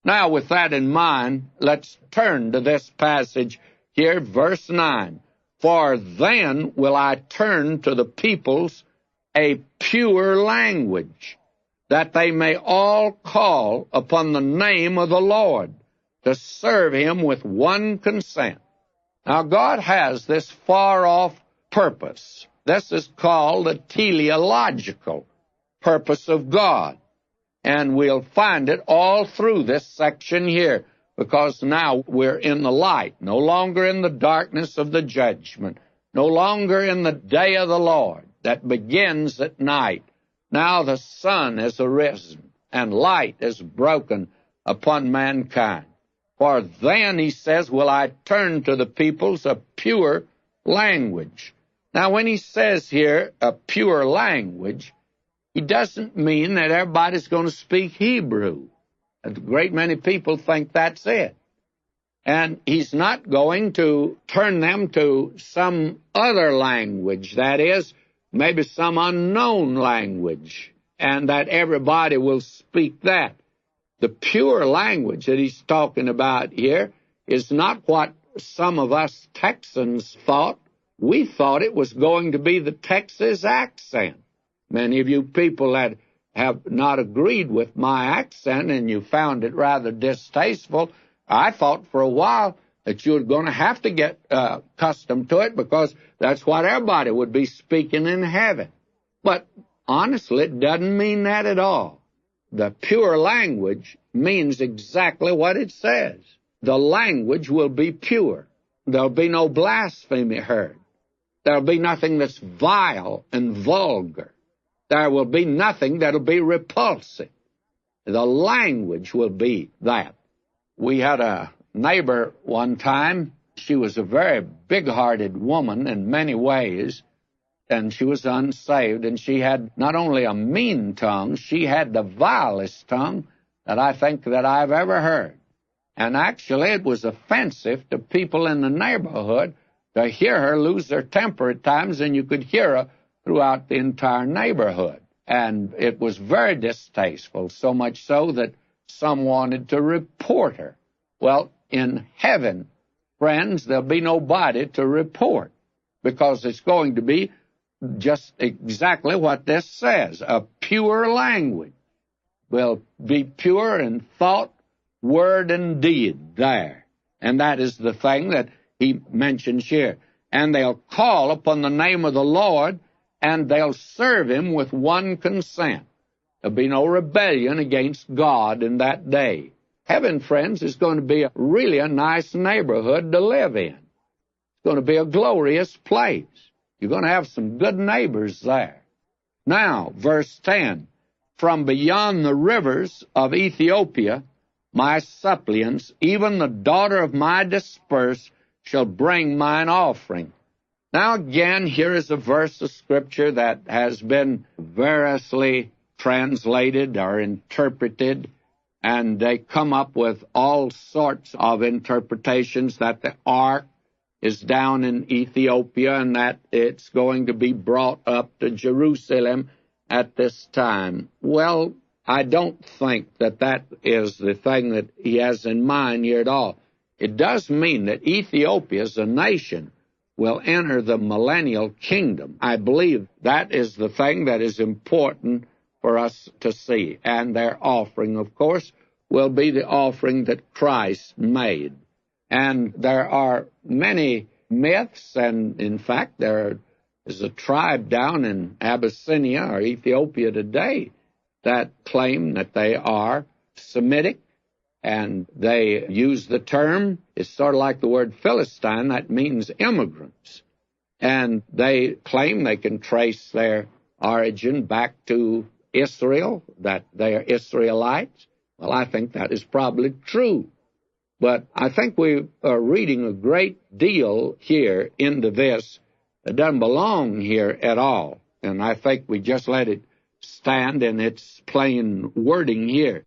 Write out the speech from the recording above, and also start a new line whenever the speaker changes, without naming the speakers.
Now, with that in mind, let's turn to this passage here, verse 9. For then will I turn to the peoples a pure language, that they may all call upon the name of the Lord, to serve him with one consent. Now, God has this far-off purpose. This is called the teleological purpose of God. And we'll find it all through this section here, because now we're in the light, no longer in the darkness of the judgment, no longer in the day of the Lord that begins at night. Now the sun has arisen, and light is broken upon mankind. For then, he says, will I turn to the peoples a pure language. Now, when he says here a pure language, he doesn't mean that everybody's going to speak Hebrew. A great many people think that's it. And he's not going to turn them to some other language, that is, maybe some unknown language, and that everybody will speak that. The pure language that he's talking about here is not what some of us Texans thought. We thought it was going to be the Texas accent. Many of you people that have not agreed with my accent and you found it rather distasteful, I thought for a while that you were going to have to get accustomed to it, because that's what everybody would be speaking in heaven. But honestly, it doesn't mean that at all. The pure language means exactly what it says. The language will be pure. There'll be no blasphemy heard. There'll be nothing that's vile and vulgar. There will be nothing that'll be repulsive. The language will be that. We had a neighbor one time. She was a very big-hearted woman in many ways, and she was unsaved, and she had not only a mean tongue, she had the vilest tongue that I think that I've ever heard. And actually, it was offensive to people in the neighborhood to hear her lose their temper at times, and you could hear her throughout the entire neighborhood. And it was very distasteful, so much so that some wanted to report her. Well, in heaven, friends, there'll be nobody to report, because it's going to be just exactly what this says. A pure language will be pure in thought, word, and deed there. And that is the thing that he mentions here. And they'll call upon the name of the Lord, and they'll serve him with one consent. There'll be no rebellion against God in that day. Heaven, friends, is going to be really a nice neighborhood to live in. It's going to be a glorious place. You're going to have some good neighbors there. Now, verse 10, from beyond the rivers of Ethiopia, my suppliants, even the daughter of my dispersed, shall bring mine offering. Now again, here is a verse of Scripture that has been variously translated or interpreted, and they come up with all sorts of interpretations that the ark is down in Ethiopia and that it's going to be brought up to Jerusalem at this time. Well, I don't think that that is the thing that he has in mind here at all. It does mean that Ethiopia as a nation will enter the millennial kingdom. I believe that is the thing that is important for us to see. And their offering, of course, will be the offering that Christ made. And there are many myths, and in fact, there is a tribe down in Abyssinia or Ethiopia today that claim that they are Semitic, and they use the term, it's sort of like the word Philistine, that means immigrants. And they claim they can trace their origin back to Israel, that they are Israelites. Well, I think that is probably true. But I think we are reading a great deal here into this that doesn't belong here at all. And I think we just let it stand in its plain wording here.